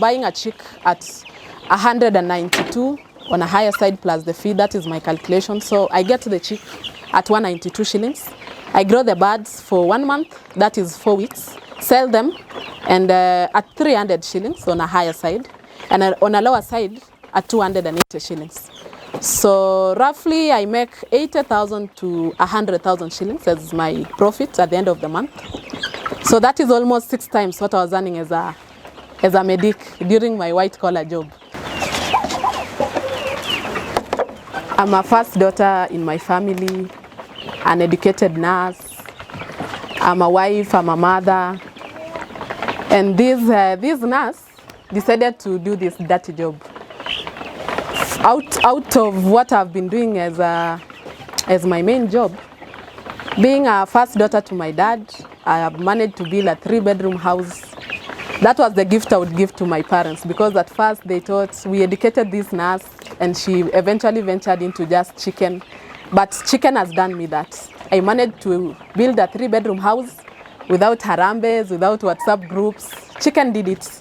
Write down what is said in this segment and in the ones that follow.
buying a chick at 192 on a higher side plus the fee. That is my calculation. So I get the chick at 192 shillings. I grow the birds for 1 month, that is 4 weeks, sell them, and at 300 shillings on a higher side, and on a lower side at 280 shillings. So roughly I make 80,000 to 100,000 shillings as my profit at the end of the month. So that is almost 6 times what I was earning as a medic during my white collar job. I'm a first daughter in my family, an educated nurse. I'm a wife, I'm a mother. And this nurse decided to do this dirty job. Out of what I've been doing as my main job, being a first daughter to my dad, I have managed to build a 3-bedroom house. That was the gift I would give to my parents, because at first they thought we educated this nurse and she eventually ventured into just chicken. But chicken has done me that. I managed to build a 3-bedroom house without harambes, without WhatsApp groups. Chicken did it.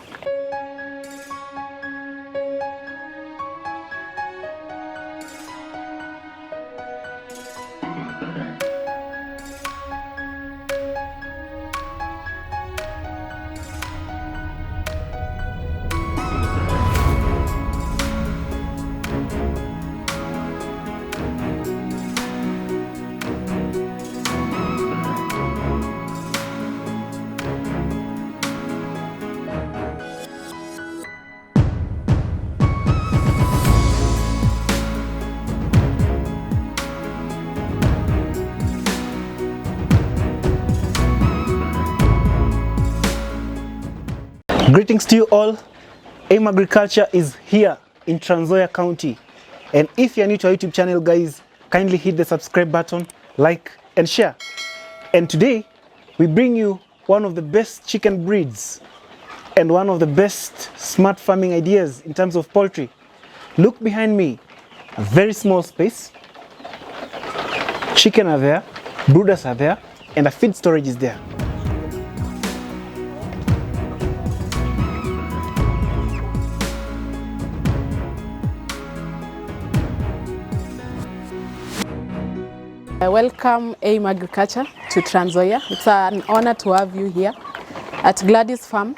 Greetings to you all. AIM Agriculture is here in Trans Nzoia County. And if you're new to our YouTube channel, guys, kindly hit the subscribe button, like and share. And today, we bring you one of the best chicken breeds and one of the best smart farming ideas in terms of poultry. Look behind me, a very small space. Chicken are there, brooders are there, and a feed storage is there. Welcome AIM Agriculture to Trans Nzoia. It's an honor to have you here at Gladys Farm,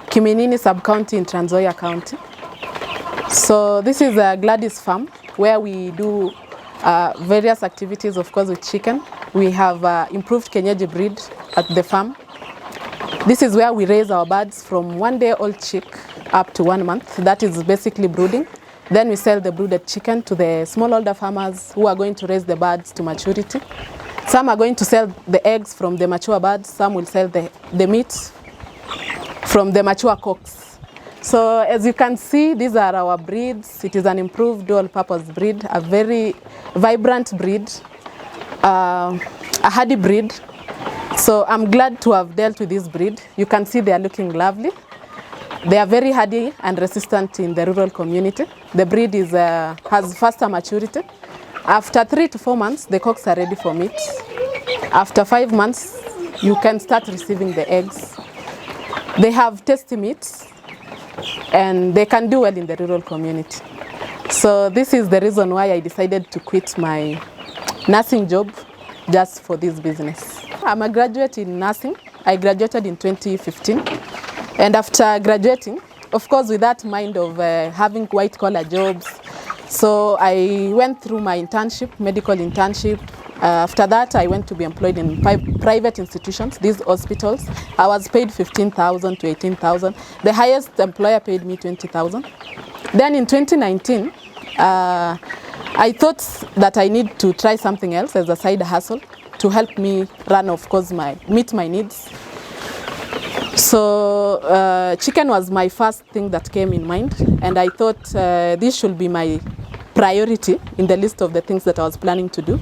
Kienyeji sub-county in Trans Nzoia County. So this is a Gladys Farm where we do various activities, of course, with chicken. We have improved Kienyeji breed at the farm. This is where we raise our birds from 1-day-old chick up to 1 month. That is basically brooding. Then we sell the brooded chicken to the smallholder farmers who are going to raise the birds to maturity. Some are going to sell the eggs from the mature birds. Some will sell the meat from the mature cocks. So as you can see, these are our breeds. It is an improved dual-purpose breed, a very vibrant breed, a hardy breed. So I'm glad to have dealt with this breed. You can see they are looking lovely. They are very hardy and resistant in the rural community. The breed has faster maturity. After 3 to 4 months, the cocks are ready for meat. After 5 months, you can start receiving the eggs. They have tasty meats and they can do well in the rural community. So this is the reason why I decided to quit my nursing job just for this business. I'm a graduate in nursing. I graduated in 2015. And after graduating, of course, with that mind of having white-collar jobs, so I went through my internship, medical internship. After that, I went to be employed in private institutions, these hospitals. I was paid 15,000 to 18,000. The highest employer paid me 20,000. Then in 2019, I thought that I need to try something else as a side hustle to help me run, of course, meet my needs. So chicken was my first thing that came in mind, and I thought this should be my priority in the list of the things that I was planning to do.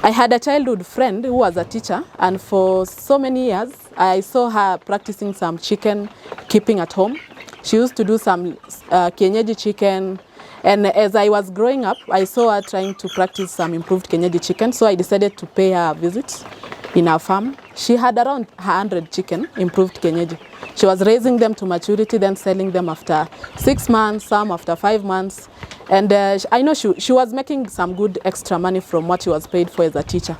I had a childhood friend who was a teacher, and for so many years I saw her practicing some chicken keeping at home. She used to do some Kienyeji chicken, and as I was growing up, I saw her trying to practice some improved Kienyeji chicken, so I decided to pay her a visit in our farm. she had around 100 chicken, improved Kienyeji. She was raising them to maturity, then selling them after 6 months, some after 5 months. And I know she was making some good extra money from what she was paid for as a teacher.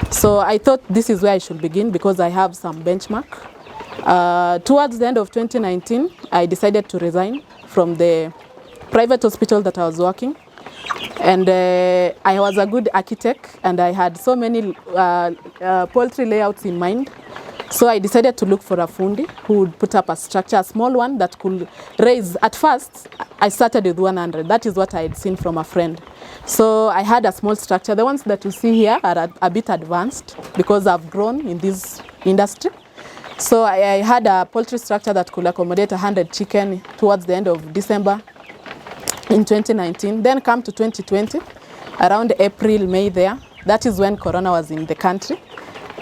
So I thought this is where I should begin because I have some benchmark. Towards the end of 2019, I decided to resign from the private hospital that I was working. And I was a good architect and I had so many poultry layouts in mind. So I decided to look for a fundi who would put up a structure, a small one that could raise. At first, I started with 100. That is what I had seen from a friend. So I had a small structure. The ones that you see here are a bit advanced because I've grown in this industry. So I had a poultry structure that could accommodate 100 chicken towards the end of December in 2019. Then come to 2020, around April, May there. That is when Corona was in the country.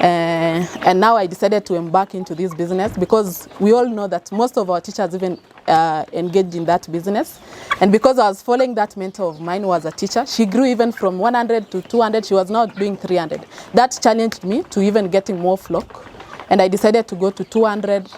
And now I decided to embark into this business because we all know that most of our teachers even engaged in that business. And because I was following that mentor of mine who was a teacher, she grew even from 100 to 200. She was now doing 300. That challenged me to even getting more flock. And I decided to go to 200.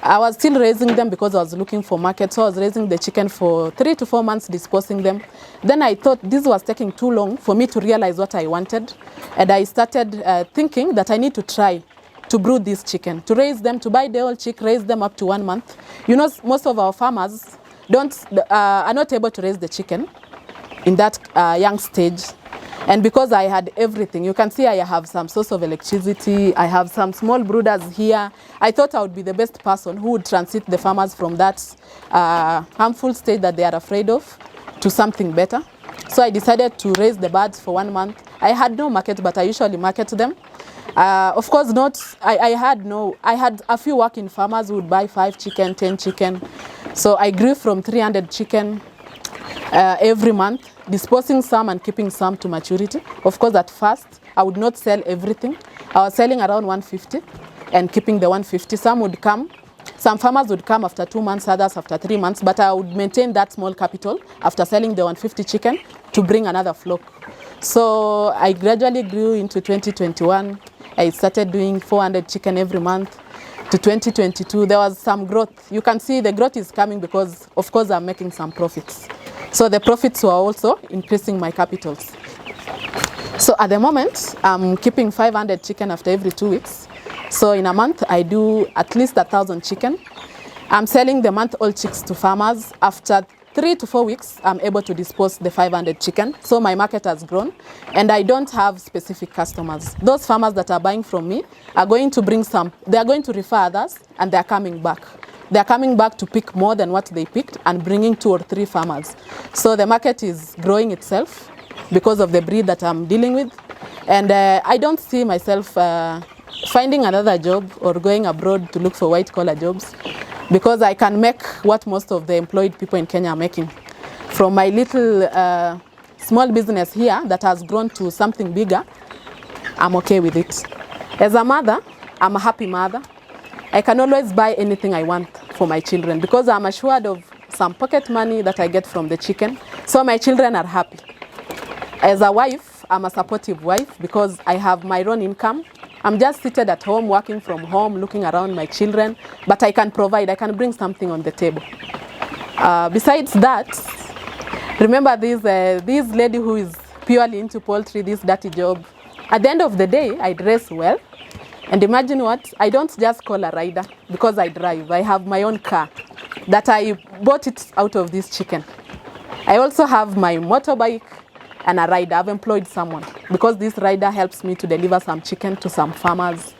I was still raising them because I was looking for market. So I was raising the chicken for 3 to 4 months, disposing them. Then I thought this was taking too long for me to realize what I wanted. And I started thinking that I need to try to brood this chicken, to raise them, to buy the whole chick, raise them up to 1 month. You know, most of our farmers are not able to raise the chicken in that young stage. And because I had everything, you can see I have some source of electricity, I have some small brooders here. I thought I would be the best person who would transit the farmers from that harmful state that they are afraid of to something better. So I decided to raise the birds for 1 month. I had no market, but I usually market them. Of course not, I had a few working farmers who would buy 5 chicken, 10 chicken. So I grew from 300 chicken every month, disposing some and keeping some to maturity. Of course, at first, I would not sell everything. I was selling around 150 and keeping the 150. Some farmers would come after 2 months, others after 3 months, but I would maintain that small capital after selling the 150 chicken to bring another flock. So I gradually grew into 2021. I started doing 400 chicken every month. To 2022, there was some growth. You can see the growth is coming because, of course, I'm making some profits. So the profits were also increasing my capitals. So at the moment, I'm keeping 500 chicken after every 2 weeks. So in a month, I do at least 1,000 chicken. I'm selling the month-old chicks to farmers. After 3 to 4 weeks, I'm able to dispose the 500 chicken. So my market has grown and I don't have specific customers. Those farmers that are buying from me are going to bring some, they are going to refer others and they're coming back. They're coming back to pick more than what they picked and bringing 2 or 3 farmers. So the market is growing itself because of the breed that I'm dealing with. And I don't see myself finding another job or going abroad to look for white-collar jobs because I can make what most of the employed people in Kenya are making. From my little small business here that has grown to something bigger, I'm okay with it. As a mother, I'm a happy mother. I can always buy anything I want for my children because I'm assured of some pocket money that I get from the chicken. So my children are happy. As a wife, I'm a supportive wife because I have my own income. I'm just seated at home, working from home, looking around my children, but I can provide, I can bring something on the table. Besides that, remember this lady who is purely into poultry, this dirty job. At the end of the day, I dress well. And imagine what, I don't just call a rider because I drive. I have my own car that I bought it out of this chicken. I also have my motorbike and a rider. I've employed someone because this rider helps me to deliver some chicken to some farmers.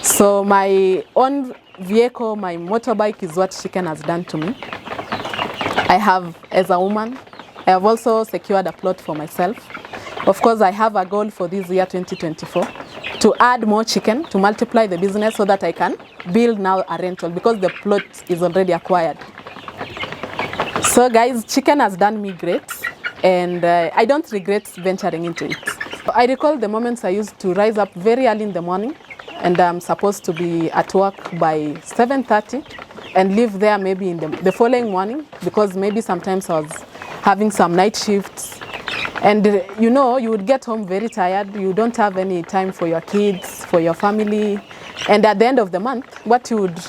So my own vehicle, my motorbike is what chicken has done to me. I have, as a woman, I have also secured a plot for myself. Of course, I have a goal for this year, 2024. To add more chicken, to multiply the business so that I can build now a rental because the plot is already acquired. So guys, chicken has done me great and I don't regret venturing into it. I recall the moments I used to rise up very early in the morning and I'm supposed to be at work by 7:30 and leave there maybe in the following morning because maybe sometimes I was having some night shifts And you know, you would get home very tired. You don't have any time for your kids, for your family. And at the end of the month, what you would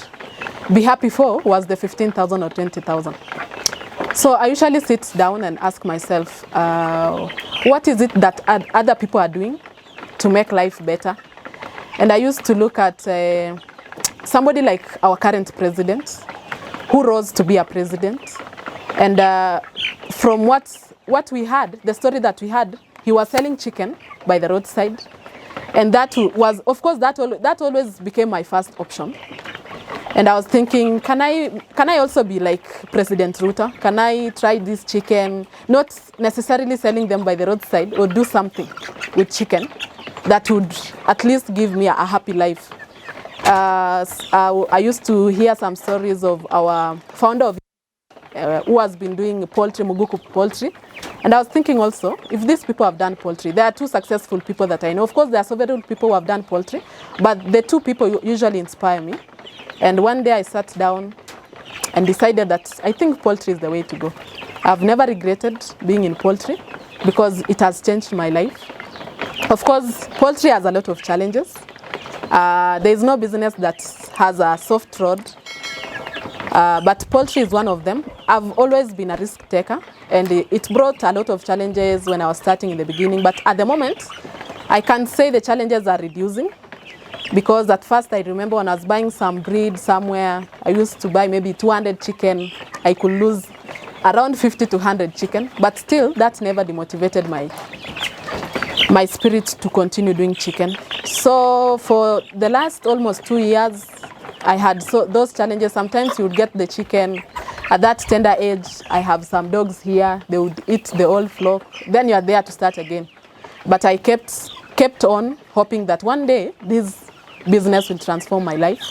be happy for was the 15,000 or 20,000. So I usually sit down and ask myself, what is it that other people are doing to make life better? And I used to look at somebody like our current president, who rose to be a president. And from what we had, the story that we had, he was selling chicken by the roadside. And that was, of course, that always became my first option. And I was thinking, can I also be like President Ruto? Can I try this chicken, not necessarily selling them by the roadside, or do something with chicken that would at least give me a happy life? I used to hear some stories of our founder of who has been doing poultry, Muguku Poultry. And I was thinking also, if these people have done poultry, there are two successful people that I know. Of course, there are several people who have done poultry, but the two people usually inspire me. And one day I sat down and decided that I think poultry is the way to go. I've never regretted being in poultry because it has changed my life. Of course, poultry has a lot of challenges. There is no business that has a soft road, but poultry is one of them. I've always been a risk taker, and it brought a lot of challenges when I was starting in the beginning. But at the moment, I can say the challenges are reducing. Because at first I remember when I was buying some breed somewhere, I used to buy maybe 200 chicken. I could lose around 50 to 100 chicken, but still that never demotivated my spirit to continue doing chicken. So for the last almost 2 years, I had those challenges. Sometimes you would get the chicken at that tender age. I have some dogs here, they would eat the old flock. Then you are there to start again. But I kept on hoping that one day this business will transform my life.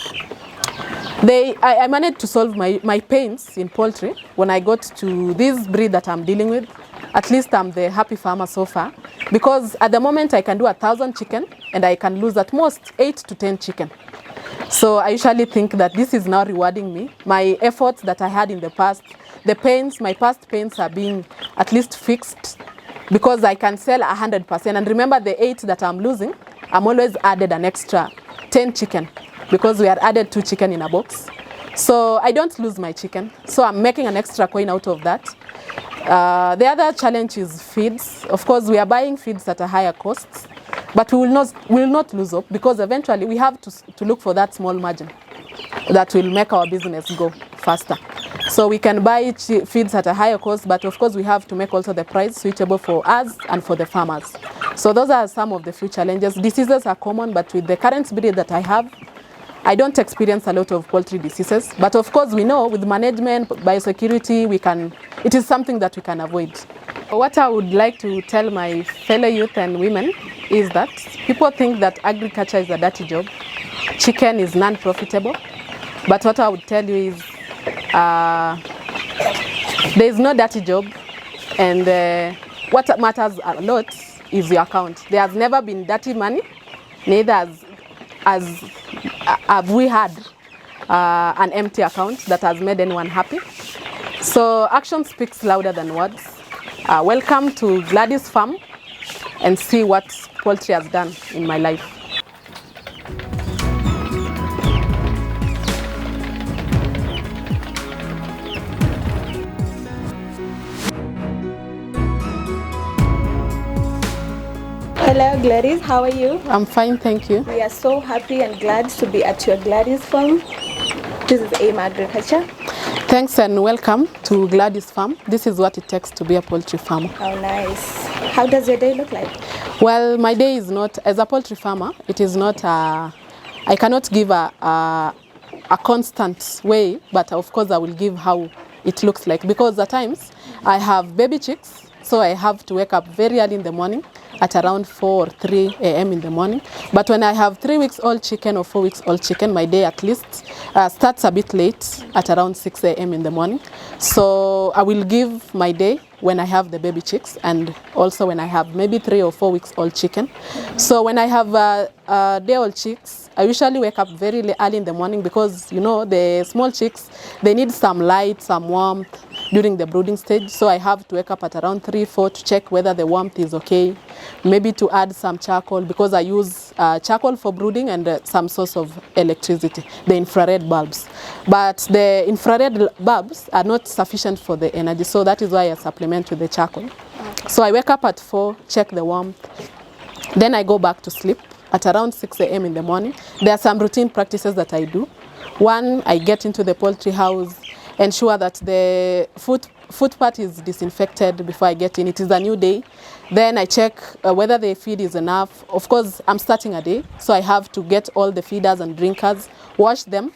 I managed to solve my pains in poultry when I got to this breed that I'm dealing with. At least I'm the happy farmer so far, because at the moment I can do 1,000 chicken and I can lose at most 8 to 10 chicken. So I usually think that this is now rewarding me. My efforts that I had in the past, my past pains are being at least fixed, because I can sell 100%. And remember, the 8 that I'm losing, I'm always added an extra 10 chicken, because we had added 2 chicken in a box. So I don't lose my chicken. So I'm making an extra coin out of that. The other challenge is feeds. Of course, we are buying feeds at a higher cost, but we will not lose hope, because eventually we have to look for that small margin that will make our business go faster. So we can buy feeds at a higher cost, but of course we have to make also the price suitable for us and for the farmers. So those are some of the few challenges. Diseases are common, but with the current breed that I have, I don't experience a lot of poultry diseases. But of course we know with management, biosecurity, it is something that we can avoid. What I would like to tell my fellow youth and women is that people think that agriculture is a dirty job. Chicken is non-profitable. But what I would tell you is there is no dirty job, and what matters a lot is your account. There has never been dirty money, neither have we had an empty account that has made anyone happy. So action speaks louder than words. Welcome to Gladys Farm, and see what poultry has done in my life. Hello Gladys, how are you? I'm fine, thank you. We are so happy and glad to be at your Gladys Farm. This is AIM Agriculture. Thanks and welcome to Gladys Farm. This is what it takes to be a poultry farmer. How nice. How does your day look like? Well, my day is not, as a poultry farmer, it is not, I cannot give a constant way, but of course I will give how it looks like, because at times I have baby chicks, so I have to wake up very early in the morning at around 4 or 3 a.m. in the morning. But when I have 3 weeks old chicken or 4 weeks old chicken, my day at least starts a bit late at around 6 a.m. in the morning. So I will give my day when I have the baby chicks, and also when I have maybe 3 or 4 weeks old chicken. So when I have day old chicks, I usually wake up very early in the morning, because you know the small chicks, they need some light, some warmth. during the brooding stage. So I have to wake up at around 3, 4 to check whether the warmth is okay. Maybe to add some charcoal, because I use charcoal for brooding and some source of electricity, the infrared bulbs. But the infrared bulbs are not sufficient for the energy, so that is why I supplement with the charcoal. Okay. So I wake up at 4, check the warmth. Then I go back to sleep at around 6 a.m. in the morning. There are some routine practices that I do. One, I get into the poultry house, ensure that the food part is disinfected before I get in. It is a new day. Then I check whether the feed is enough. Of course, I'm starting a day, so I have to get all the feeders and drinkers, wash them.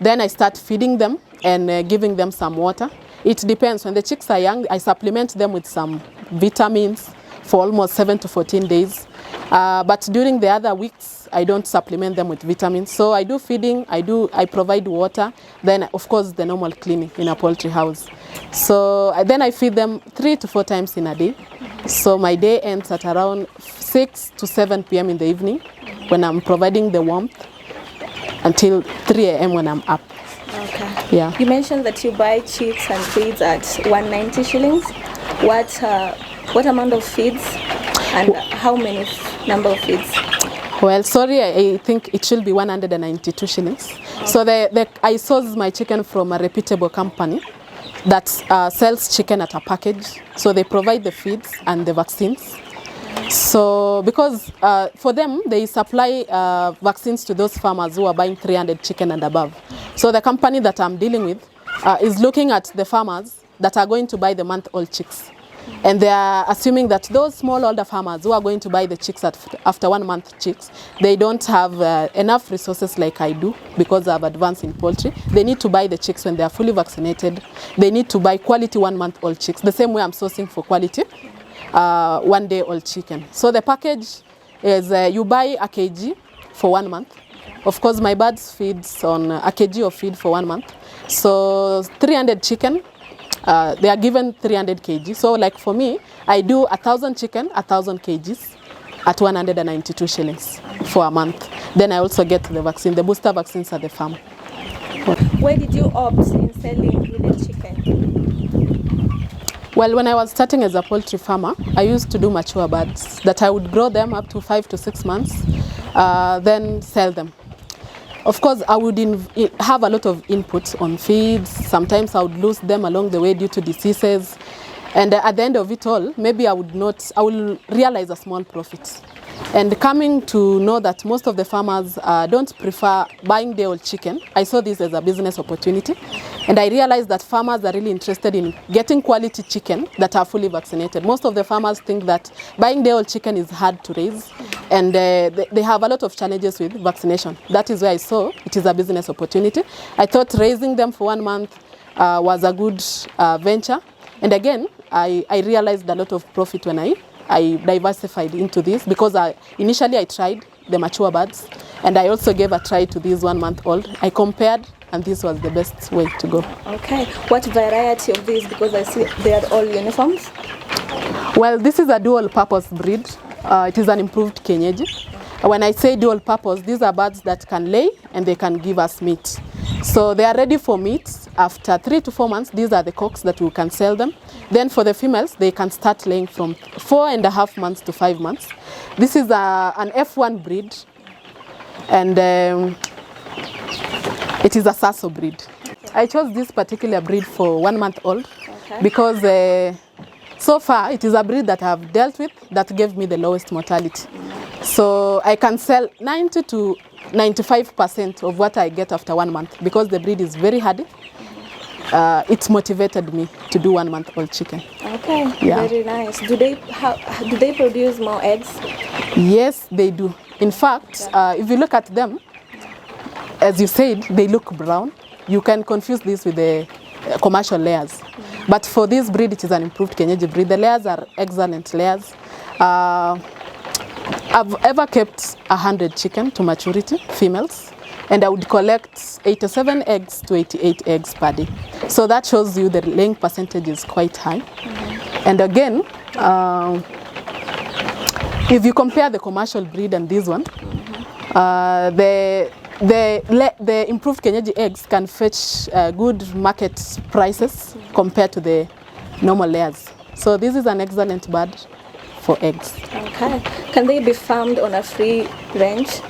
Then I start feeding them and giving them some water. It depends. When the chicks are young, I supplement them with some vitamins for almost 7 to 14 days. But during the other weeks, I don't supplement them with vitamins. So I do feeding, I provide water, then of course the normal cleaning in a poultry house. So then I feed them 3 to 4 times in a day. So my day ends at around 6 to 7 p.m. in the evening when I'm providing the warmth until 3 a.m. when I'm up. Okay. Yeah. You mentioned that you buy chicks and feeds at 190 shillings. What amount of feeds and how many number of feeds? Well, sorry, I think it should be 192 shillings. Okay. So I source my chicken from a reputable company that sells chicken at a package. So they provide the feeds and the vaccines. So because for them, they supply vaccines to those farmers who are buying 300 chicken and above. So the company that I'm dealing with is looking at the farmers that are going to buy the month-old chicks. And they are assuming that those smallholder farmers who are going to buy the chicks after 1 month chicks, they don't have enough resources like I do because I've advanced in poultry. They need to buy the chicks when they are fully vaccinated. They need to buy quality 1 month old chicks, the same way I'm sourcing for quality 1 day old chicken. So the package is you buy a kg for 1 month. Of course, my birds feeds on a kg of feed for 1 month. So 300 chicken. They are given 300 kg. So like for me, I do 1,000 chicken, 1,000 kgs at 192 shillings for a month. Then I also get the vaccine, the booster vaccines at the farm. Why did you opt in selling breeded chicken? Well, when I was starting as a poultry farmer, I used to do mature birds that I would grow them up to 5 to 6 months, then sell them. Of course, I would have a lot of input on feeds. Sometimes I would lose them along the way due to diseases. And at the end of it all, maybe I will realize a small profit. And coming to know that most of the farmers don't prefer buying day old chicken, I saw this as a business opportunity. And I realized that farmers are really interested in getting quality chicken that are fully vaccinated. Most of the farmers think that buying day old chicken is hard to raise, and they have a lot of challenges with vaccination. That is where I saw it is a business opportunity. I thought raising them for 1 month was a good venture. And again, I realized a lot of profit when I diversified into this, because initially I tried the mature birds and I also gave a try to these 1 month old. I compared and this was the best way to go. Okay, what variety of these, because I see they are all uniforms? Well, this is a dual purpose breed. It is an improved Kienyeji. When I say dual purpose, these are birds that can lay and they can give us meat. So they are ready for meat. After 3 to 4 months, these are the cocks that we can sell them. Then for the females, they can start laying from 4.5 months to 5 months. This is an F1 breed, and it is a Sasso breed. I chose this particular breed for 1 month old because so far it is a breed that I have dealt with that gave me the lowest mortality. So I can sell 90 to 95% of what I get after 1 month because the breed is very hardy. It motivated me to do 1 month old chicken. Okay, yeah. Very nice. Do they produce more eggs? Yes, they do. In fact, if you look at them, as you said, they look brown. You can confuse this with the commercial layers. But for this breed, it is an improved Kienyeji breed. The layers are excellent layers. I've ever kept 100 chicken to maturity, females, and I would collect 87 eggs to 88 eggs per day. So that shows you the laying percentage is quite high. And again, if you compare the commercial breed and this one, the the improved Kienyeji eggs can fetch good market prices compared to the normal layers. So this is an excellent bird for eggs. Okay. Can they be farmed on a free range?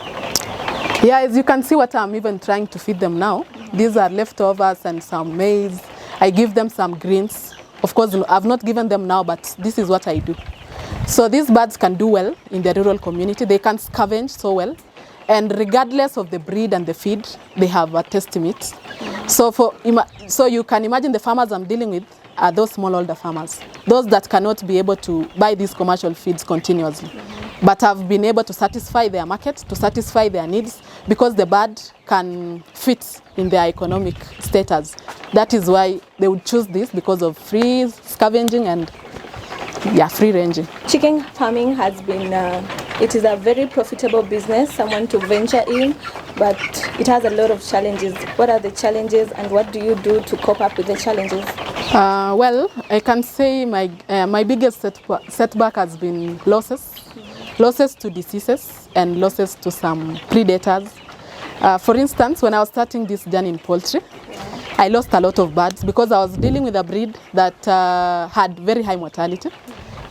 Yeah, as you can see what I'm even trying to feed them now. These are leftovers and some maize. I give them some greens. Of course, I've not given them now, but this is what I do. So these birds can do well in the rural community. They can scavenge so well. And regardless of the breed and the feed, they have a tasty meat. So you can imagine the farmers I'm dealing with are those smallholder farmers, those that cannot be able to buy these commercial feeds continuously. But have been able to satisfy their market, to satisfy their needs, because the bird can fit in their economic status. That is why they would choose this, because of free scavenging and free ranging. Chicken farming has been, it is a very profitable business, someone to venture in, but it has a lot of challenges. What are the challenges and what do you do to cope up with the challenges? Well, I can say my biggest setback has been losses. Losses to diseases and losses to some predators. For instance, when I was starting this journey in poultry, I lost a lot of birds because I was dealing with a breed that had very high mortality.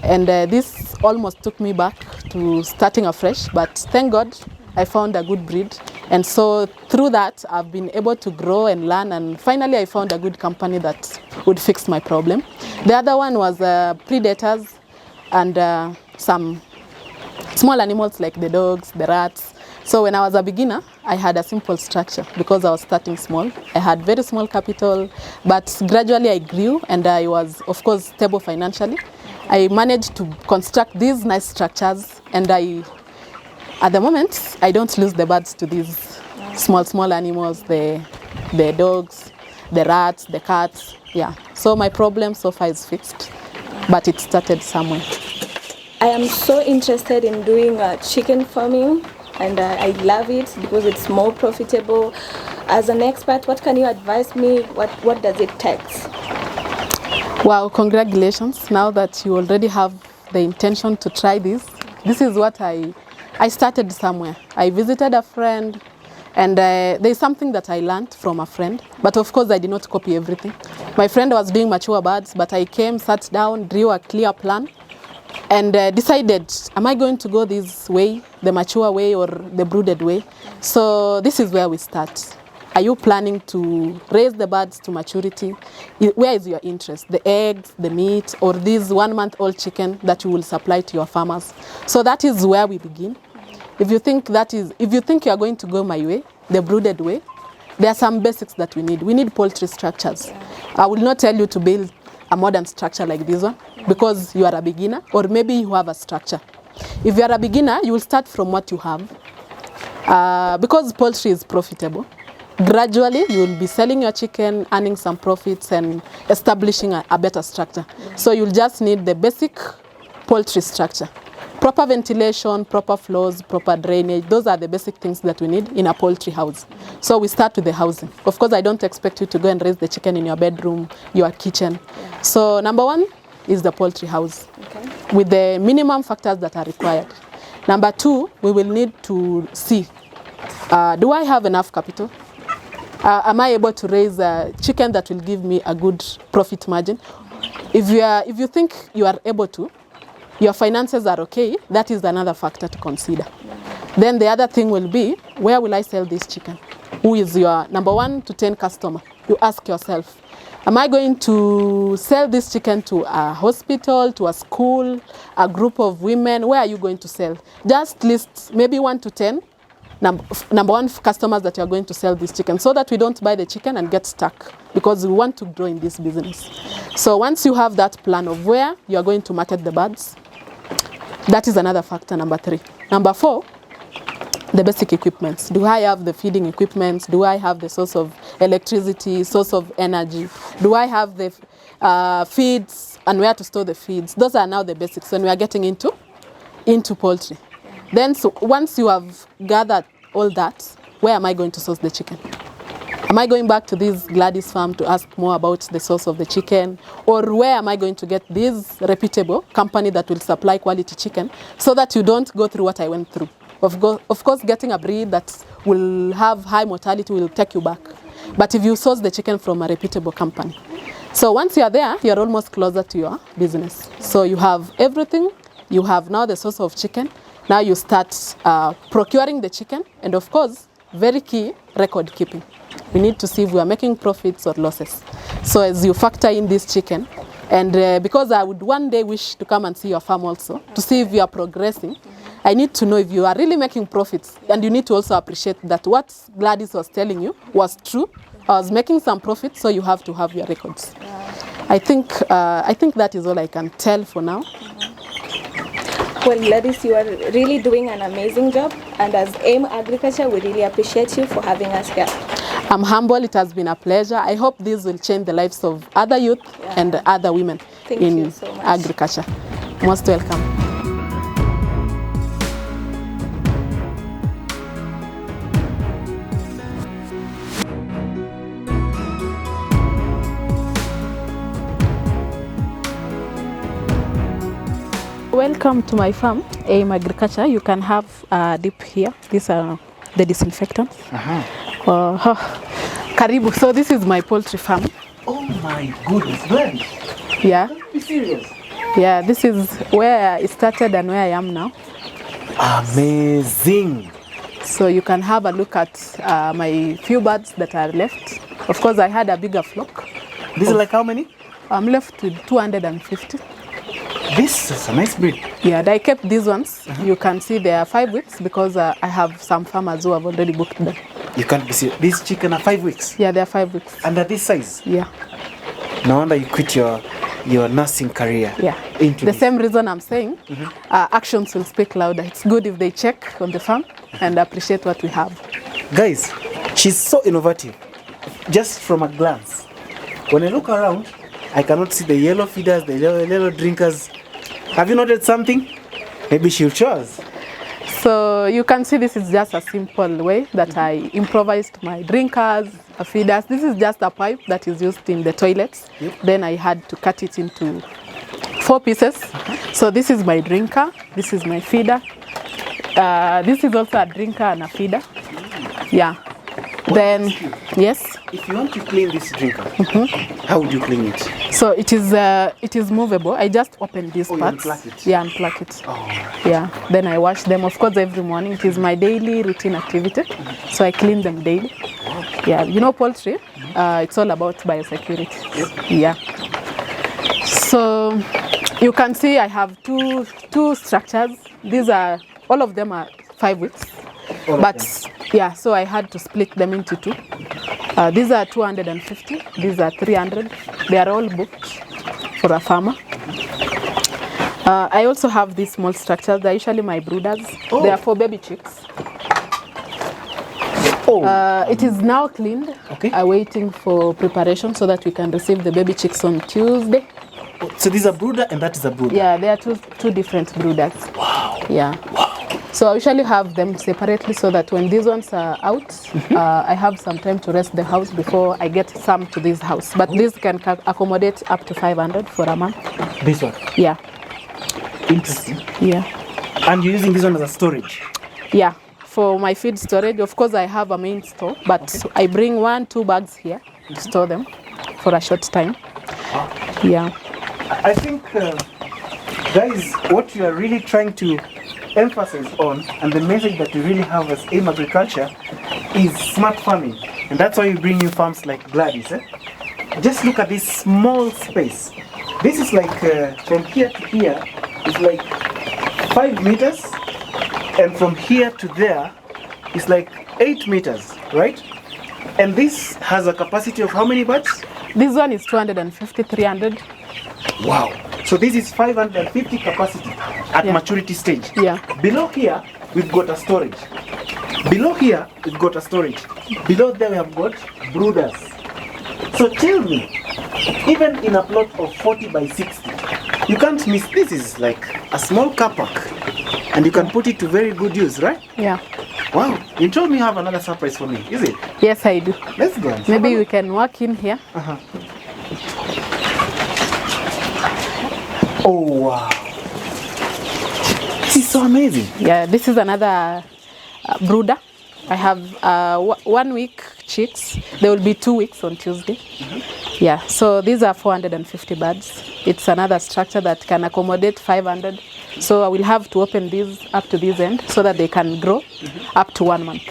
And this almost took me back to starting afresh, but thank God I found a good breed. And so through that, I've been able to grow and learn, and finally I found a good company that would fix my problem. The other one was predators and some small animals like the dogs, the rats. So when I was a beginner, I had a simple structure because I was starting small. I had very small capital, but gradually I grew and I was, of course, stable financially. I managed to construct these nice structures, and at the moment, I don't lose the birds to these small animals, the dogs, the rats, the cats. Yeah. So my problem so far is fixed, but it started somewhere. I am so interested in doing chicken farming, and I love it because it's more profitable. As an expert, what can you advise me? What does it take? Wow, congratulations. Now that you already have the intention to try this is what I started somewhere. I visited a friend, and there's something that I learned from a friend, but of course I did not copy everything. My friend was doing mature birds, but I came, sat down, drew a clear plan, and decided, am I going to go this way, the mature way or the brooded way? So this is where we start. Are you planning to raise the birds to maturity? Where is your interest? The eggs, the meat, or this 1-month-old chicken that you will supply to your farmers? So that is where we begin. If you think you are going to go my way, the brooded way, there are some basics that we need. We need poultry structures. I will not tell you to build a modern structure like this one because you are a beginner, or maybe you have a structure. If you are a beginner, you will start from what you have. Because poultry is profitable, gradually you will be selling your chicken, earning some profits and establishing a better structure. So you'll just need the basic poultry structure. Proper ventilation, proper floors, proper drainage, those are the basic things that we need in a poultry house. So we start with the housing. Of course, I don't expect you to go and raise the chicken in your bedroom, your kitchen. So number one is the poultry house, with the minimum factors that are required. Number two, we will need to see, do I have enough capital? Am I able to raise a chicken that will give me a good profit margin? If you think you are able to, your finances are okay, that is another factor to consider. Then the other thing will be, where will I sell this chicken? Who is your number 1 to 10 customer? You ask yourself, am I going to sell this chicken to a hospital, to a school, a group of women? Where are you going to sell? Just list maybe 1 to 10 number 1 customers that you are going to sell this chicken, so that we don't buy the chicken and get stuck, because we want to grow in this business. So once you have that plan of where you are going to market the birds, that is another factor, number 3. Number 4, the basic equipment. Do I have the feeding equipment? Do I have the source of electricity, source of energy? Do I have the feeds and where to store the feeds? Those are now the basics when we are getting into poultry. Then so once you have gathered all that, where am I going to source the chicken? Am I going back to this Gladys farm to ask more about the source of the chicken? Or where am I going to get this reputable company that will supply quality chicken, so that you don't go through what I went through? Of course, getting a breed that will have high mortality will take you back. But if you source the chicken from a reputable company. So once you are there, you're almost closer to your business. So you have everything. You have now the source of chicken. Now you start procuring the chicken. And of course, very key, record keeping. We need to see if we are making profits or losses. So as you factor in this chicken, and because I would one day wish to come and see your farm also, to see if you are progressing, I need to know if you are really making profits. And you need to also appreciate that what Gladys was telling you was true. I was making some profit, so you have to have your records. I think that is all I can tell for now. Well, Gladys, you are really doing an amazing job, and as AIM Agriculture, we really appreciate you for having us here. I'm humble. It has been a pleasure. I hope this will change the lives of other youth and other women in so much. agriculture. Most welcome. Welcome to my farm, AIM Agriculture. You can have a dip here. These are the disinfectants. Karibu. So this is my poultry farm. Oh my goodness, Gladys. Yeah. Are you serious? Yeah, this is where I started and where I am now. Amazing. So you can have a look at my few birds that are left. Of course, I had a bigger flock. This is like how many? I'm left with 250. This is a nice breed. Yeah, I kept these ones. You can see they are 5 weeks because I have some farmers who have already booked them. You can't be serious. These chicken are 5 weeks. Yeah, they are 5 weeks. And at this size? Yeah. No wonder you quit your nursing career. Yeah. Into the this. same reason I'm saying actions will speak louder. It's good if they check on the farm and appreciate what we have. Guys, she's so innovative. Just from a glance. When I look around, I cannot see the yellow feeders, the yellow drinkers. Have you noted something? Maybe she'll show us. So you can see this is just a simple way that I improvised my drinkers, feeders. This is just a pipe that is used in the toilets. Yep. Then I had to cut it into 4 pieces. So this is my drinker, this is my feeder. This is also a drinker and a feeder. Yeah. Then, yes. If you want to clean this drinker, how would you clean it? So it is movable. I just open these parts. Unplug it? Yeah, unplug it. Oh, right. Yeah. Then I wash them, of course, every morning. It is my daily routine activity. So I clean them daily. Yeah. You know, poultry, it's all about biosecurity. Yep. Yeah. So you can see I have two structures. These are, all of them are 5 weeks. But yeah, so I had to split them into 2. These are 250, these are 300. They are all booked for a farmer. I also have these small structures. They're usually my brooders. Oh. They are for baby chicks. Oh. It is now cleaned, Okay. waiting for preparation so that we can receive the baby chicks on Tuesday. So this is a brooder and that is a brooder. Yeah, they are two different brooders. Wow. Yeah. Wow. So I usually have them separately so that when these ones are out, I have some time to rest the house before I get some to this house. But this can accommodate up to 500 for a month. This one. Yeah. Interesting. Yeah. And you're using this one as a storage. Yeah. For my feed storage, of course, I have a main store, but I bring 1-2 bags here to store them for a short time. Yeah. I think, guys, what you are really trying to emphasize on, and the message that we really have as AIM Agriculture, is smart farming. And that's why we bring you farms like Gladys. Just look at this small space. This is like, from here to here, it's like 5 meters. And from here to there, it's like 8 meters, right? And this has a capacity of how many birds? This one is 250, 300. Wow. So this is 550 capacity at maturity stage. Yeah. Below here, we've got a storage. Below here, we've got a storage. Below there, we have got brooders. So tell me, even in a plot of 40 by 60, you can't miss. This is like a small car park. And you can put it to very good use, right? Yeah. Wow. You told me you have another surprise for me, is it? Yes, I do. Let's go. And Maybe we can walk in here. Oh, wow. This is so amazing. Yeah, this is another brooder. I have 1 week chicks. There will be 2 weeks on Tuesday. Yeah, so these are 450 birds. It's another structure that can accommodate 500. So I will have to open these up to this end so that they can grow up to 1 month.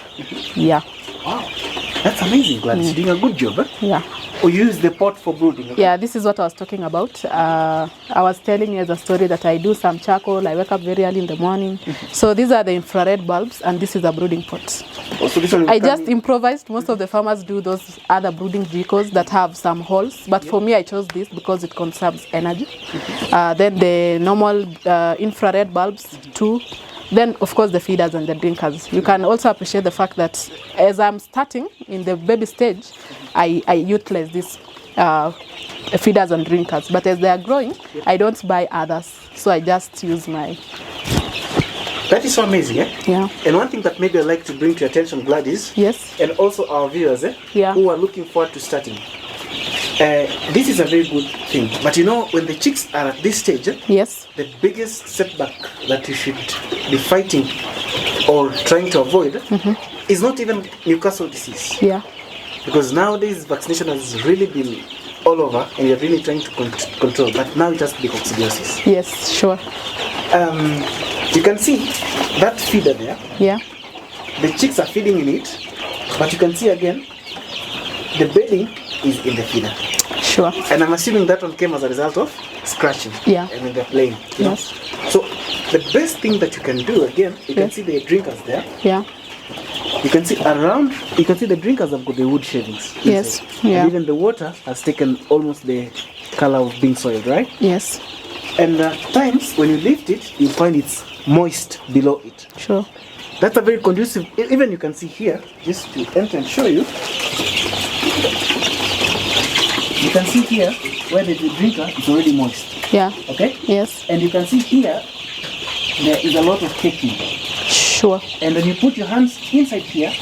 Yeah. Wow, that's amazing, Gladys. You're doing a good job. Eh? Yeah. We use the pot for brooding. Okay? Yeah, this is what I was talking about. I was telling you as a story that I do some charcoal. I wake up very early in the morning. So these are the infrared bulbs, and this is a brooding pot. Oh, so this one I just improvised. Most of the farmers do those other brooding vehicles that have some holes, but for me I chose this because it conserves energy. Then the normal infrared bulbs too. Then of course the feeders and the drinkers. You can also appreciate the fact that as I'm starting in the baby stage, I utilize these feeders and drinkers. But as they are growing, I don't buy others. So I just use my... That is so amazing, eh? Yeah. And one thing that maybe I'd like to bring to your attention, Gladys, Yes. and also our viewers, Yeah. who are looking forward to starting. This is a very good thing. But you know, when the chicks are at this stage, Yes. the biggest setback that you should be fighting or trying to avoid is not even Newcastle disease. Yeah. Because nowadays vaccination has really been all over and you're really trying to control. But now it has to be coccidiosis. Yes, sure. You can see that feeder there. Yeah. The chicks are feeding in it, but you can see again the bedding is in the feeder. Sure. And I'm assuming that one came as a result of scratching. Yeah. And then they're playing. You Yes. know? So the best thing that you can do again, you can Yes. see the drinkers there. Yeah. You can see around, you can see the drinkers have got the wood shavings. Yes. inside. Yeah. And even the water has taken almost the color of being soiled, right? Yes. And times when you lift it, you find it's moist below it. Sure. That's a very conducive, even you can see here, just to enter and show you. You can see here where the drinker is already moist. Yeah. Okay? Yes. And you can see here, there is a lot of caking. Sure. And when you put your hands inside here,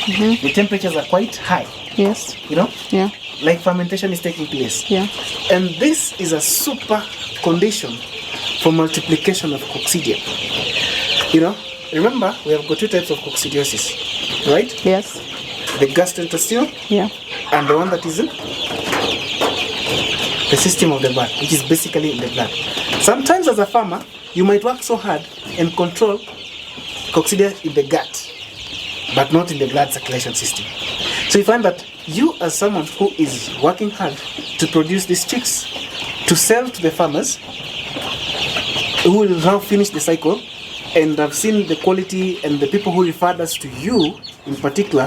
the temperatures are quite high. Yes. You know? Yeah. Like fermentation is taking place. Yeah. And this is a super condition for multiplication of coccidia. You know, remember we have got 2 types of coccidiosis, right? Yes. The gastrointestinal Yeah. and the one that is in the system of the blood, which is basically in the blood. Sometimes as a farmer, you might work so hard and control coccidia in the gut, but not in the blood circulation system. So you find that you as someone who is working hard to produce these chicks, to sell to the farmers, who will now finish the cycle, and I've seen the quality and the people who referred us to you in particular,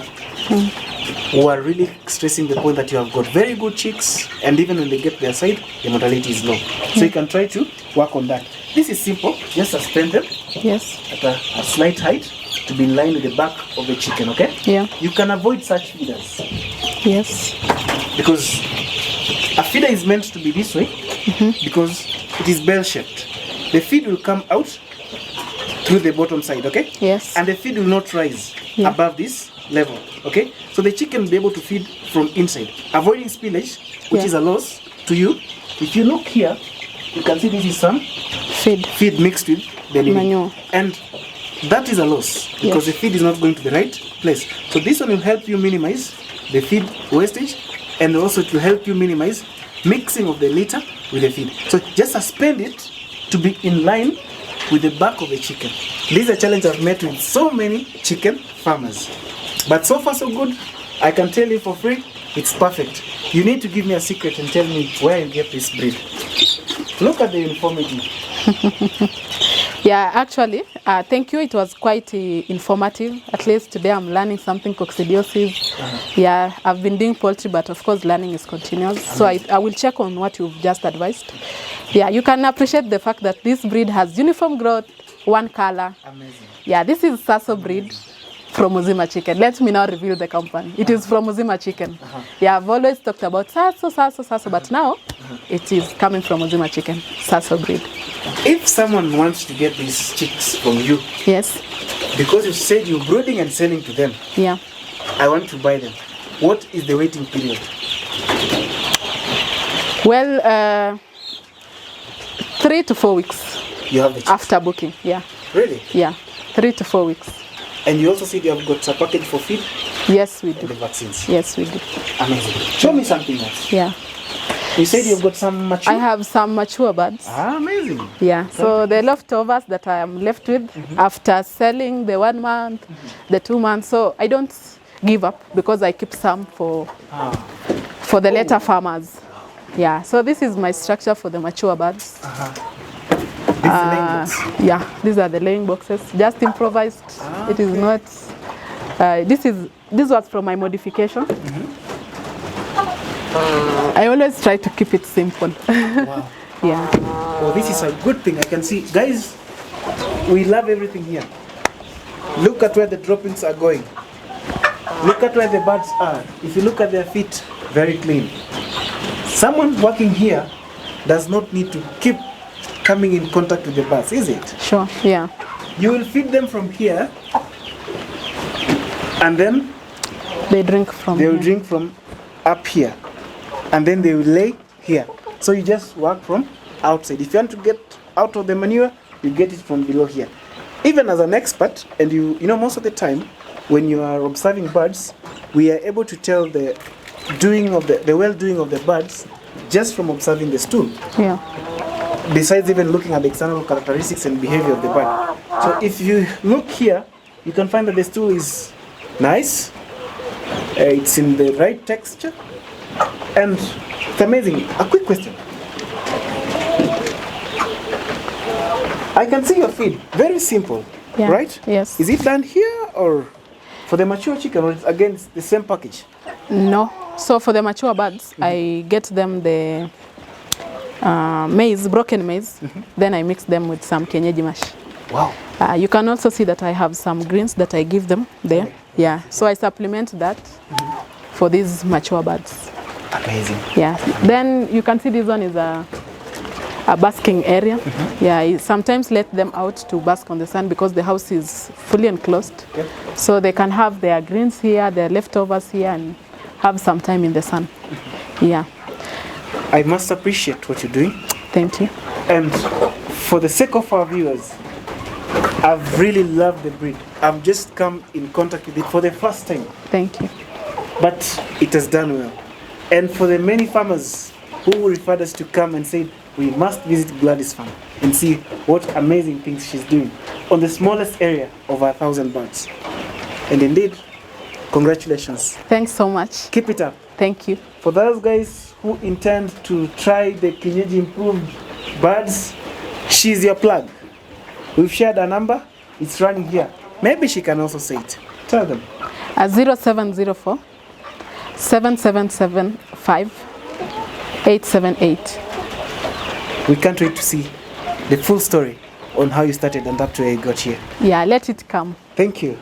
who are really stressing the point that you have got very good chicks, and even when they get their side, the mortality is low. So you can try to work on that. This is simple, just suspend them Yes. at a slight height to be in line with the back of the chicken, okay? Yeah. You can avoid such feeders Yes. because a feeder is meant to be this way because it is bell-shaped. The feed will come out through the bottom side, okay? Yes. And the feed will not rise Yeah. above this level, okay? So the chicken will be able to feed from inside, avoiding spillage, which Yeah. is a loss to you. If you look here, you can see this is some Feed. feed mixed with the living. Manure. And that is a loss because Yes. the feed is not going to the right place. So this one will help you minimize the feed wastage, and also it will help you minimize mixing of the litter with the feed. So just suspend it to be in line with the back of the chicken. This is a challenge I've met with so many chicken farmers. But so far so good. I can tell you for free, it's perfect. You need to give me a secret and tell me where you get this breed. Look at the uniformity. Yeah, actually, thank you. It was quite informative. At least today I'm learning something, coccidiosis. Yeah, I've been doing poultry, but of course learning is continuous. So I will check on what you've just advised. Yeah, you can appreciate the fact that this breed has uniform growth, one color. Amazing. Yeah, this is Sasso breed from Uzima Chicken. Let me now reveal the company. It is from Uzima Chicken. Yeah, I've always talked about Sasso, but now it is coming from Uzima Chicken, Sasso breed. If someone wants to get these chicks from you, Yes, because you said you're brooding and selling to them, yeah. I want to buy them, what is the waiting period? Well, 3 to 4 weeks You have the chicks. after booking. Yeah, Really? yeah. 3 to 4 weeks. And you also said you have got a package for feed Yes, we and do. the vaccines. Yes, we do. Amazing. Show me something else. Yeah. You said you've got some mature. I have some mature birds. Amazing. Yeah, so the leftovers that I am left with after selling the 1 month, the 2 months, so I don't give up because I keep some for the later farmers. Yeah, so this is my structure for the mature birds. Yeah, these are the laying boxes, just improvised. It is not. This was from my modification. I always try to keep it simple. Wow. Yeah. Oh, this is a good thing. I can see, guys. We love everything here. Look at where the droppings are going. Look at where the birds are. If you look at their feet, very clean. Someone working here does not need to keep coming in contact with the birds, is it? Sure. Yeah. You will feed them from here, and then They drink from. they will here. drink from up here, and then they will lay here. So you just work from outside. If you want to get out of the manure, you get it from below here. Even as an expert, and you know most of the time when you are observing birds, we are able to tell the well-doing of the birds just from observing the stool. Yeah. Besides even looking at the external characteristics and behavior of the bird. So if you look here, you can find that the stool is nice, it's in the right texture, and it's amazing. A quick question. I can see your feed, very simple, Yeah. right? Yes. Is it done here or for the mature chicken, or it's again it's the same package? No. So for the mature birds, I get them the maize, broken maize. Then I mix them with some Kienyeji mash. Wow. You can also see that I have some greens that I give them there. Okay. Yeah. So I supplement that for these mature birds. Amazing. Yeah. Then you can see this one is a basking area. Yeah. I sometimes let them out to bask on the sun because the house is fully enclosed. Yep. So they can have their greens here, their leftovers here, and have some time in the sun. Yeah. I must appreciate what you're doing. Thank you. And for the sake of our viewers, I've really loved the breed. I've just come in contact with it for the first time, Thank you. but it has done well. And for the many farmers who referred us to come and said, we must visit Gladys farm and see what amazing things she's doing on the smallest area of 1,000 birds. And indeed, congratulations. Thanks so much. Keep it up. Thank you. For those guys who intend to try the Kienyeji improved birds, she's your plug. We've shared a number, it's running here. Maybe she can also say it. Tell them. 0704 777 878. We can't wait to see the full story on how you started and up to where you got here. Yeah, let it come. Thank you.